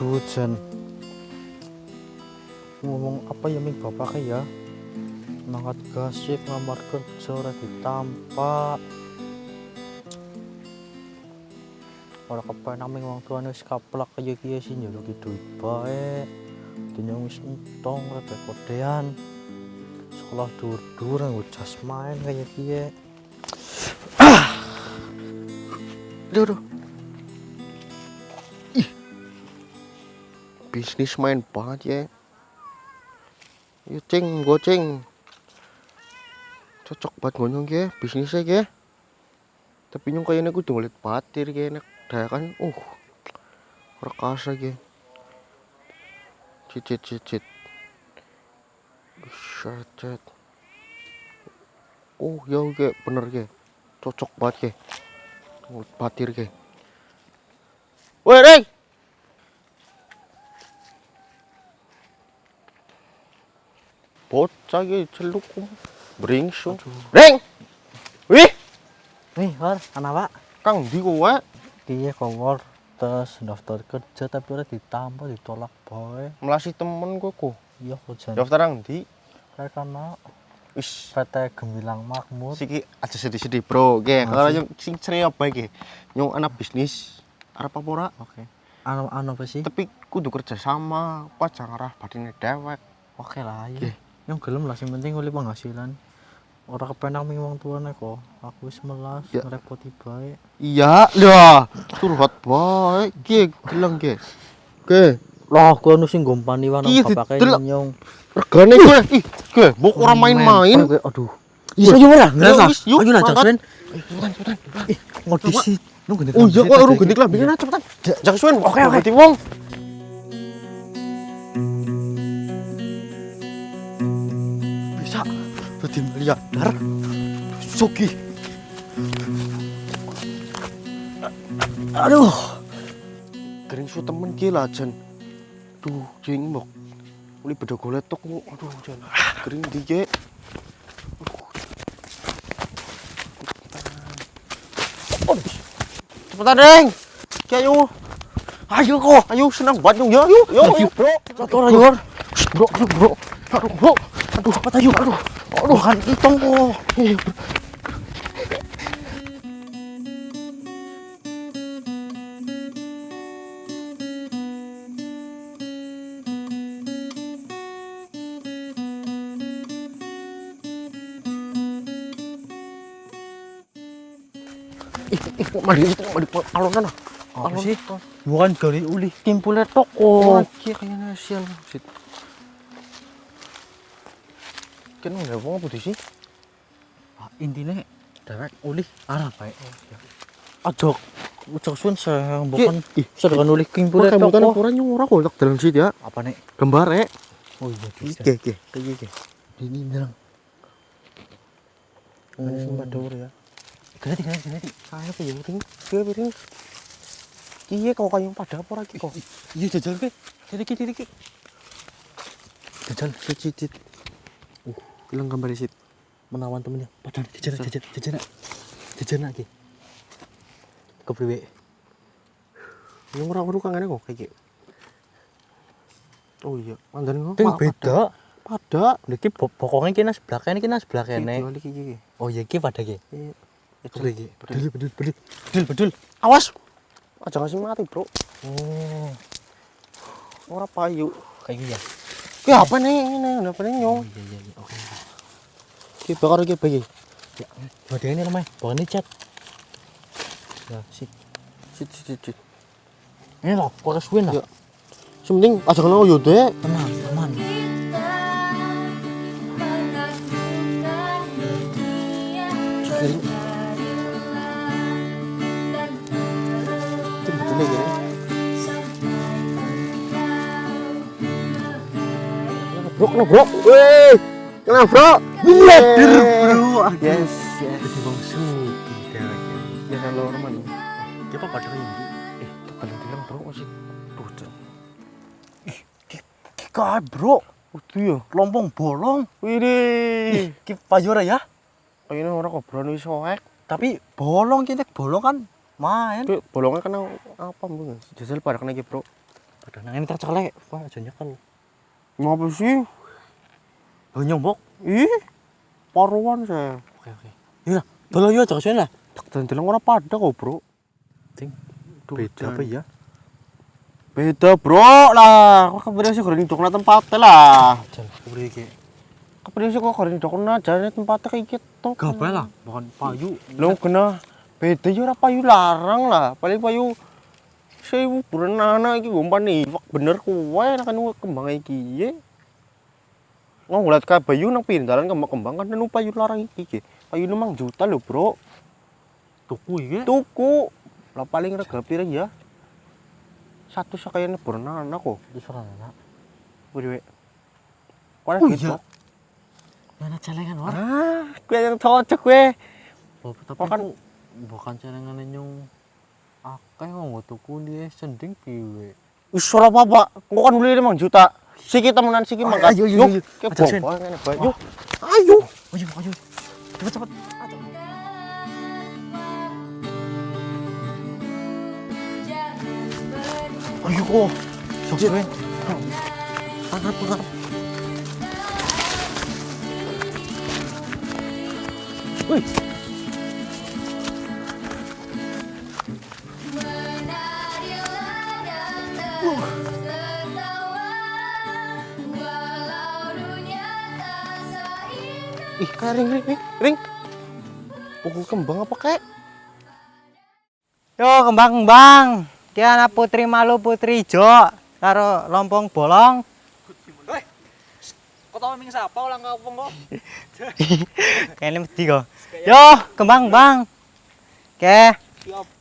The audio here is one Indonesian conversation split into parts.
Aduh, Jan. Ngomong apa ya Ming bapaknya ya? Mangkat gasip ngamar kerja ora ditampak. Ora kepenak Ming wong tuane wis kaplak kaya kiye sih njaluki duit bae. Dinyong wis entong rada kodean. Sekolah dur-dur nggo jas main kaya kiye. Aduh. Bisnis main banget ya. Cing, goceng. Cocok banget ngonyong ya, bisnisnya ya. Tapi nyong kayaknya gue ngeliat patir ya, enak daya kan. Rekasa ya. Cit. Set. Ya ya, bener ya. Cocok banget ya. Ngeliat patir ya. Woi, Reng! Bocah ya, celuk beringsung. Reng! Wih! Nih, War, ana Pak. Kang di kowe? Kiye kowor tes daftar kerja tapi ora ditampa ditolak bae. Melasi temen gue kok. Iya kok Jan. Daftar nang ndi? Kayak kana Wis, PT Gemilang Makmur. siki aja sedih-sedih, Bro. Ge, Masih. kalau yang sing ceria apa ge? Nyong anak bisnis arep apa ora? Oke. Anu apa sih? Tapi kudu kerja sama, apa jangan arah badine dewek. Oke lah Oke. ya. Yang gelem lah, sing penting oleh penghasilan. Ora kepenak ming wong tuane kok. Aku wis melas Ya. ngrepoti bae. Iya, dah. Curhat bae. Ge, gelang ge. Ge, Lah aku anu sing gompani wan Iya, bapake didelok. nyong. regane gue. Ih, ge, mbok ora main-main. Aduh. Iso yo ora? Ngerasa. Wis, yuk, Ayo lah mangkat. Jaksen. Ngodisi. Nung gede. Oh iya, kok urung gendik lah, bikin aja cepetan. Jangan suwen. Oke. Berarti wong. Bisa. Berarti miliarder. Sugi. Aduh. Kering su temen ki lah jan. Duh, jeng mbok. Uli beda goletok. Aduh, jan. Kering ndi ge. Cepetan, Reng. Ki ayo. Ayo kok, ayo senang banget nyong ya. Ayo, Bro. Motor ayo. Bro. Aduh, cepat ayo. Aduh, kan itong kok. Mandi alonan ah. Apa sih? Bukan dari uli kimpulnya toko. Iya kayaknya sial. Sit. Kan udah wong apa sih? Intinya dewek uli arah bae. Aja suwen saya bukan sedangkan uli kimpulnya Kamu kan toko. ukuran yang ora kok dalam sit ya. Apa nek? Gambar Oh iya bisa. Oke. Ini bilang. Ini sing pador ya. Ganti. Saya apa ya ring? Piring. Iya kau kayong pada apa lagi kok? Iya jajal ke. Diki. Jajal Sit. Bilang gambar sit. menawan temennya. Padahal jajan lagi. Kepriwe? Yang ora urung kangane kok kayak. Oh iya, mandan kok. Ting beda. Pada. Niki pokoknya kena sebelah kene. Balik iki. Oh iya ki pada ki. Iya. Bedul. Awas. Aja ngasih mati, Bro. Oh, Ora payu. kayak gini ya. Ki apa nih? Ini apa nih nyong? Iya. Oke. Ki bakar ki bagi. Ya, berarti ini namanya. Bawa ini cat. Ya, sip. Sit. Ini loh, kok kesuwen lah. Ya. Sementing aja kena yo dek. Tenang, aman. Kiri. Itu betul ya. Kena bro. Weh. Kena bro. Waduh, bro. Yes. Jadi bang suki deweknya. Ya kalau orang Dia apa pada ini? itu kalau bilang bro masih tuh. Kikah, bro. Itu ya. Lompong bolong. Widih. Ki payura ya. Kayaknya orang kok berani soek. Tapi bolong kan main. Tapi bolongnya kena apa mbak? Jajal pada kena bro. Kadang ini tercelek, Pak, aja nyekel. Ngapa sih? Oh, nyombok. Ih, paruan saya. Oke. Ya, tolong yo aja kesana lah. Tak dendeleng ora pada kok, Bro. Ting. Beda apa ya? Beda, Bro lah. Kok kepriye sih goreng dokna tempatnya lah. Jan, kepriye iki? Kepriye sih kok goreng dokna jane tempatnya kayak gitu. Gabel lah, bukan payu. Lho kena beda ya ora payu larang lah. Paling payu sewu berenana iki umpan iwak bener kowe kan kembang iki ye. Ngeliat ka bayu nang pindalan kembang kan anu payu larang iki. Payune mang juta lho, Bro. Tuku iki. Tuku. Lah paling rega pira ya? Satu sakayane berenana kok. Wis ora enak. Kuwi. Kuwi Oh, gitu. iya. Mana celengan war? Kuwi yang cocok kowe. Oh, tapi Bukan- bukan celengane nyung akeh kok tuku dia sending piye. Wis ora apa-apa. Engko kan beli 5 juta. Siki temenan siki Oh, mangkat. ayo. Ke Aja, Sen. bawah ngene bae. Yuk. Ayo. Ayo. Cepet. Ayo kok. Sok kowe. Angkat. Wih. Ih, kayak ring. Pukul kembang apa kek? Yo kembang-kembang. Ki ana putri malu putri ijo karo lompong bolong. Kok tau ming sapa ulang kampung kok? Kene mesti kok. Yo kembang-kembang. Ke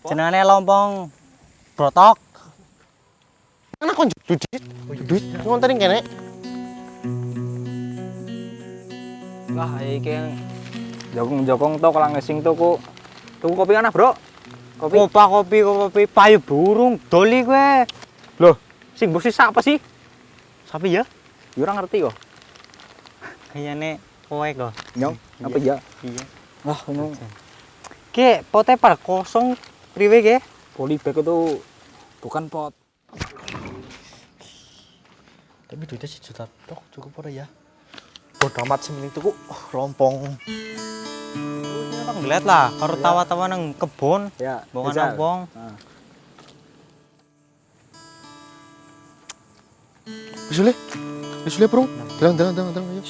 jenenge lompong brotok. Ana kon duit. Duit ngonterin kene. Lah iki jokong to kelang ngesing tuku kopi ana, Bro. Kopi payu burung doli kowe. Loh, sing mbok siapa sih? Sapi ya? Ya ora ngerti kok. Kayane kowe kok. Nyong, apa ya? Iya. Wah, ngono. Ki pote par kosong priwe ke? Polybag itu bukan pot. Tapi duitnya 1 juta tok cukup ora ya? Bodoh amat sih mending tuku lompong. Bang lihat lah karo tawa-tawa nang kebon. Ya, Bongan Rizal. lompong. Nah. Wis le, Bro. Dalang ayo.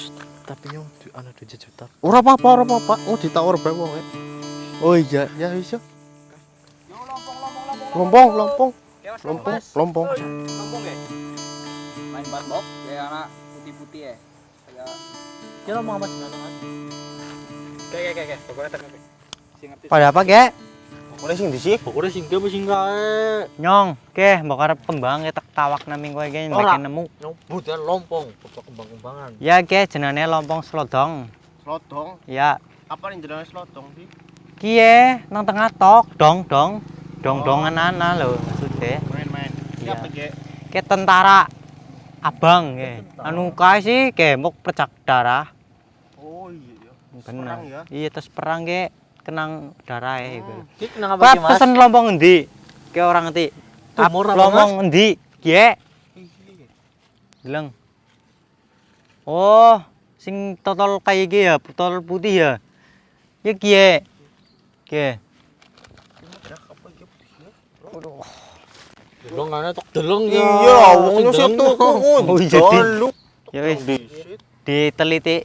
Tapi nyong ana duit 1 juta. Ora apa-apa. Mau ditawar bae wong. Oh iya, ya wis yo. Lompong. Lompong ke? Main badminton kayak anak putih-putih ya. Kayak Kira mau apa jenengan? kayak pokoknya tekan. Sing ngerti. Pada apa ke? Ora sing disik. Pokoknya singgah apa singgae. Nyong, ke mbok arep kembang tak tawak naming kowe ke Ora. nek nemu. Nyong budan lompong, bapak kembang-kembangan. Ya ke jenenge lompong slodong. Slotong. Ya, Apa nih jenenge slotong sih? kiye nang tengah tok dong-dongan ana lho maksude. Main-main. Iya. Siapa ge? Ke tentara abang ke. Anu kae sih ke mbok percak darah. Oh iya. Bener. Perang ya? Iya terus perang ke kenang darah iku. Ki kenang Pak pesen lompong endi? Ke orang ngerti. Tumor apa, Lompong endi? Kiye? Deleng. Oh, sing totol kayak iki ya, totol putih ya. Ya kiye? Kiye? Delong ana tok delong ya. Iya, wong yo sing tuku. Oh, iya, Di. Jaluk. Ya wis, Disit. diteliti.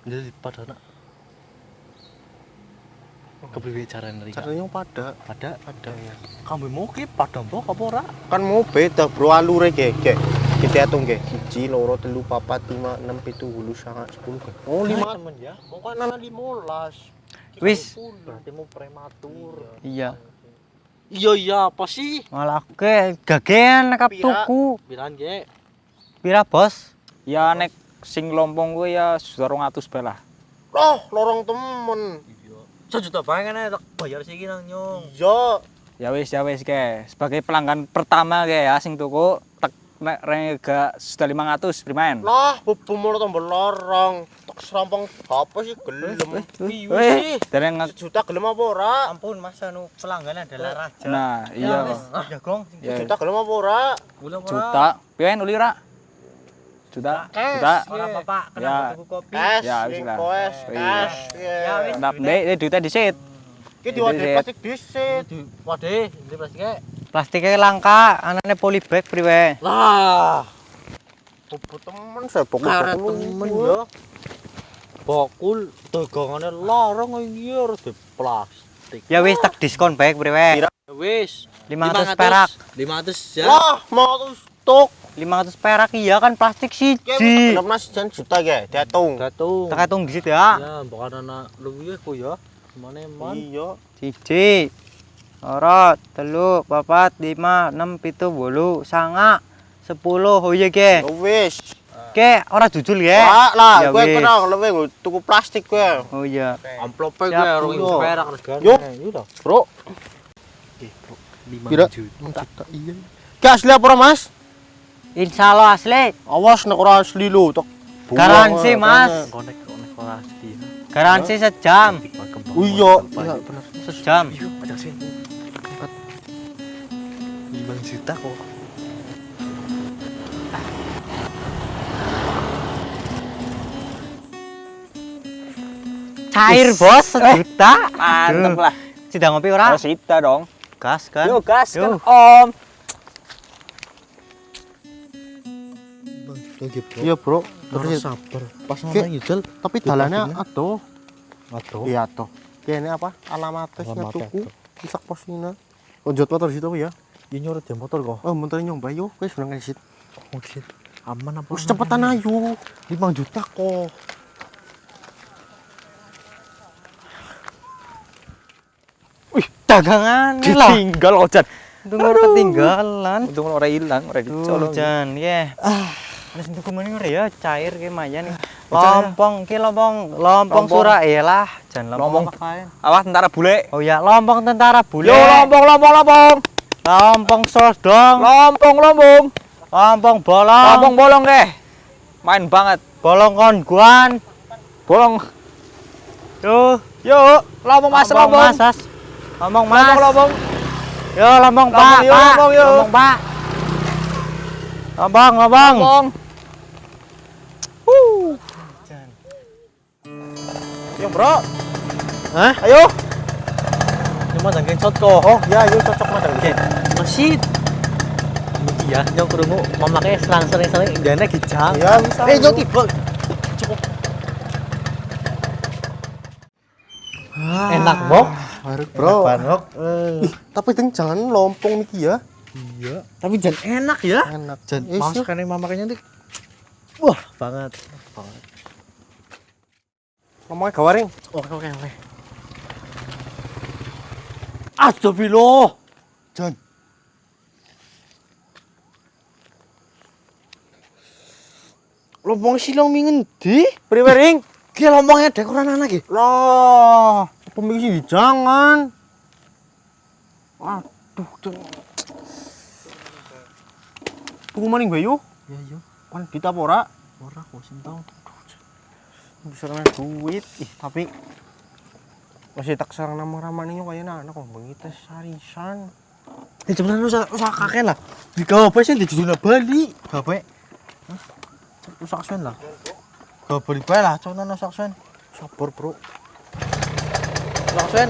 Jadi padana. Kepriwe carane rika? Caranya pada. Ada. Kamu mau ki padha mbok apa ora? Kan mau beda, Bro, alure ge. Kita hitung ge. 1 2 3 4 5 6 7 8 9 10. Oh, 5. Temen ya. Mau kan ana 15. Wis. Berarti mau prematur. Iya. Iya apa sih? Malah aku ke gagean kap Pira? tuku. Bilang ge. Pira, Bos? Ya nek sing lompong gue ya 200 bae lah. Loh, lorong temen. Iya. 1 juta bae kan tak bayar sih nang nyong. Iya. Ya wis ke. Sebagai pelanggan pertama ke ya sing tuku tak mek rega sudah 500 primen. Lah, bobo mono tombol lorong. Tak serampang apa sih gelem. Wih, dereng Sejuta gelem apa ora? Ampun Mas, anu pelanggan adalah raja. nah, iya. Ya Gong. Ya, Sejuta gelem apa ora? juta. Piyen uli ra? Juta. Juta. Ora apa-apa, kena Ya. tuku kopi. Es, Ya, wis lah. es, Iya. es. Ya, wis. Ndap ndek duitnya disit. Iki diwade plastik disit. Waduh, ini plastiknya. Plastiknya langka, anane polybag priwe. Lah. Bobo temen saya pokok temen ya. Bakul dagangane larang iki harus di plastik. Ya wis tak diskon baik priwe. Wis 500 perak. 500 ya. Lah, mau stok. 500 perak iya kan plastik Kayak siji. gelem nasi jan juta ge, diatung. Gatung. Tak hitung disit ya. Ya, bukan anak luwih ku ya. Mane man. Iya. Siji. Loro, telu, papat, lima, 6, 7, 8, 9, 10. Oh iya ge. Wis. Ke ora jujul ya. Lah, Ya kowe wis. kena luwe tuku plastik kowe. Oh iya. Amplope gue Siap, 2000 perak regane. Yuk. Iya dah. Bro, 5 Kira? juta. iya. Ki asli apa ora, Mas? Insyaallah asli. Awas nek ora asli lho, tok. Garansi, Mas. Konek ora asli. Garansi sejam. Oh iya, iya bener. Sejam. Ada sih. 5 juta kok. Cair bos, sejuta. Mantep lah. Sudah ngopi ora? Oh, sita dong. Gas kan? Yo gas kan, Yo. Om. Iya, Bro. Terus Terus sabar. Pas Ki- ngomong ngijel tapi dalannya atuh. aduh. Iya atuh. Kene apa? Alamatnya Alamatnya tuku. Isak posina. Onjot motor situ ya. Ini nyuruh dia motor kok. Oh, motor nyoba yo. Wis seneng sit. Oh shit. Aman apa? Wis cepetan ayo. 5 juta kok. Dagangan lah. Ditinggal ojan. Tunggu ketinggalan. Untung ora ilang, ora dicolong. Jan, ya. Wis tuku meneh ora ya cair ki mayan nih. Lompong ki lompong Lompong. Surabaya lah. Jan Lompong. lompong kae. Awas tentara bule. Oh ya, lompong tentara bule. Yo lompong. Lompong sodong. Lompong. Lompong bolong. Lompong bolong deh. Main banget. Bolong konguan. Bolong. Yo, Yo, lompong mas, lompong. Mas. Lompong mas. Lompong. Yo, lompong pak. Lompong, yo, Pak. lompong, yo. Lompong pak. Lompong. Lompong. Yo, Bro. Hah? Ayo. Cuma jangan shot kok. Oh, ya ayo cocok madang. Masih. Iki ya, yang krungu mamake selang-seling gane gijang. Ya, bisa. Eh, yo tiba. Cukup. Enak, Bok. Barek, Bro. Banget. Tapi ting jangan lompong iki ya. Iya. Tapi jan enak ya. Enak. Jan Is, mas yuk. kan mamaknya nanti. Wah, banget. Ngomongnya gawaring. Oke. Astagfirullah. Jan. Lompong silong mingen di. Priwe ring? Ki lompongnya dekoran anak iki. Lah, pemikir jangan. Aduh, Jan. Tuku maning bayu. Ya yo. Kan kita apa ora? Ora kok sentau. Bisa kena duit. Tapi masih tak sarang nama ramane yo kayaknya anak kok bengites sarisan. Ini sebenarnya usah kakek lah. Di gawe sih di judulnya Bali. Gawe. Usah sen lah. Gawe Bali bae lah, conan usah sen. Sabar, Bro. Usah sen.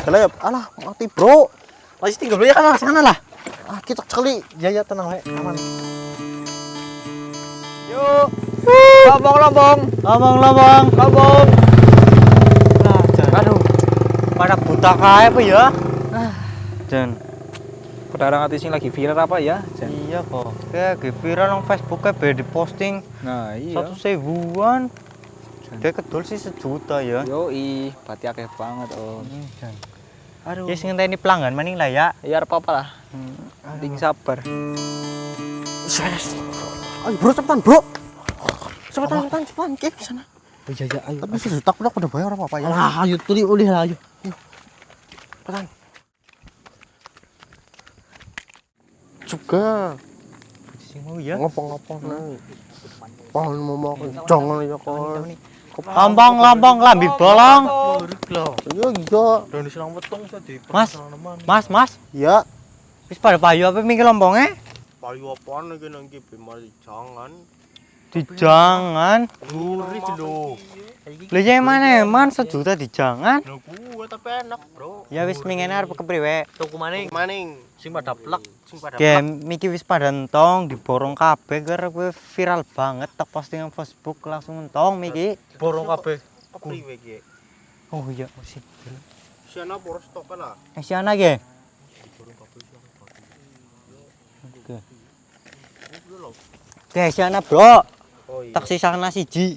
Alah, alah, mati, Bro. Lagi tinggal dulu ya kan sana lah. Ah, kita sekali. Ya tenang wae, aman. Yo. Lompong. Lompong. Lah, Jan. Aduh. Pada buta kae apa ya? Jan. Pedagang hati sing lagi viral apa ya? Jan? Iya kok. Kayak viral nang Facebook be di posting Nah, iya. 1.000-an. Dia kedul sih 1 juta ya. Yo berarti akeh banget, Om. Jan. Aduh. Ya sing ngenteni pelanggan maning lah ya. Ya ora apa-apa lah. Ting sabar. Ayo, Bro, cepetan, Bro. Cepetan. Ke sana. Oh, iya ayo. Tapi sejuta udah pada bayar apa ya? Lah, ayo tuli ulih lah ayo. Cepetan. Juga. sing mau ya. Ngopong-ngopong nang. Pohon mau kencang ya kon. Lompong lambi bolong. Iya iya. Dan diserang wetung tadi. Mas. Ya, Wis pada payu apa mikir lompongnya? payu apaan iki nang iki bemar jangan. Dijangan. Gurih lho. Lha yang mana man 1 juta dijangan? Lho kuwe tapi enak, Bro. Ya wis mingene arep kepriwe. Tuku maning. Maning Sing pada plek. sing pada Ge miki wis pada entong diborong kabeh gara kowe viral banget tek postingan Facebook langsung entong miki. Borong kabeh. kepriwe iki. Oh iya sih. Siana poros stok lah. Si anak ge. Oke, si anak bro. Oh iya. Tak sisana siji.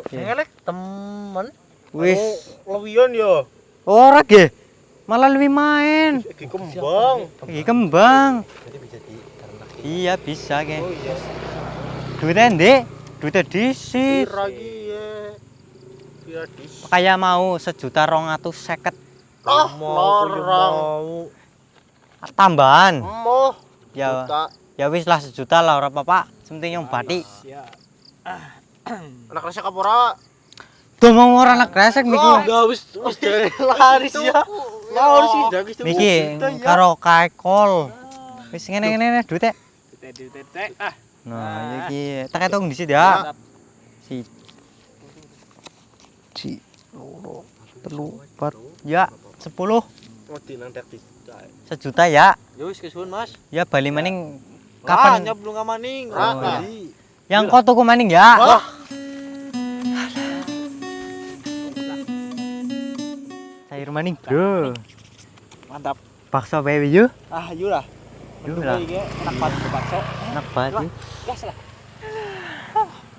Ngelek temen. Wis Lewian ya. ora ge. Malah lebih main. Iki kembang. Iki kembang. Jadi bisa diternak. Iya bisa ge. Oh iya. Duitnya ndek, duitnya disit. Pira iki ya. Pira dis. Kayak mau 1.250.000 Ah, Mau larang. tambahan. Emoh. Ya Juta. ya wis lah 1 juta lah ora apa-apa. Sementing yang bati. Anak resek apa ora? Tuh mau ora anak kresek miki. Enggak wis dari laris ya. Laris sih dagis tuh. Miki karo kaikol. Wis ngene-ngene duitnya. Titik. Ah. Nah, iki tak hitung disit ya. Si loro, telu, 4, ya 10. Wedi nang tek dis. 1 juta ya. Ya wis kesuwun Mas. Ya bali maning Kapan kapan? nyoblung maning? Ra. Yang kau tuku maning ya. Wah. Sayur maning, Bro. Mantap. Bakso bae yuk. Ah, yuk lah. Yuk lah. Iki enak banget bakso. Enak banget. Gas lah.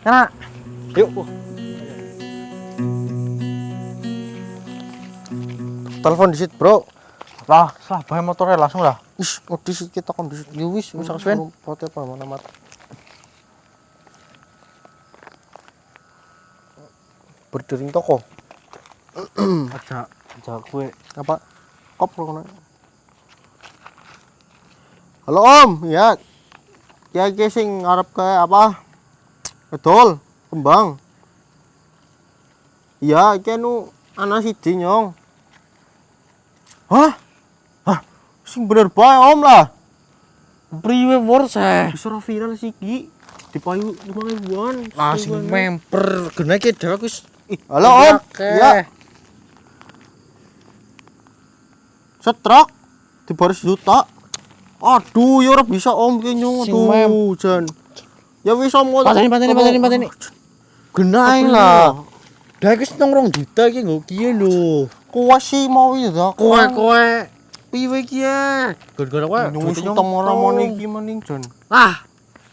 Karena Yuk. Telepon disit, Bro. Lah, salah bae motornya langsung lah. Wis, ngodi sik kita kon disit. Ya wis, wis kesuwen. Pote apa mana mat. Berdering toko. Aja gue. Apa? Kop kono. Halo Om, ya. Ya iki sing ngarep ke apa? Betul, kembang. Iya, iki anu ana siji nyong. Hah? Hah? Sing bener bae Om lah. Priwe worse. Bisa ora viral siki. Dipayu 5.000-an. Lah sing memper gene iki dhewe wis Halo Om. Ya. Setruk di baris juta. Aduh, ya ora bisa Om ki nyong Sing tuh, Jan. Ya wis Om. Pateni. Genae lah. Lah iki setong 2 juta iki nggo kiye lho. Kuwi sih mau ya. Kowe piye iki ya? Gara-gara kowe nyong utang ora moni iki mending Jan. Ah,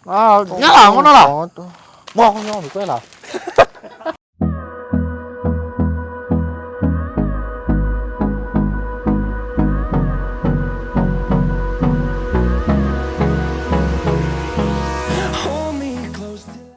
Ah, ya lah ngono lah. Tuh. Wah, aku nyong kowe lah.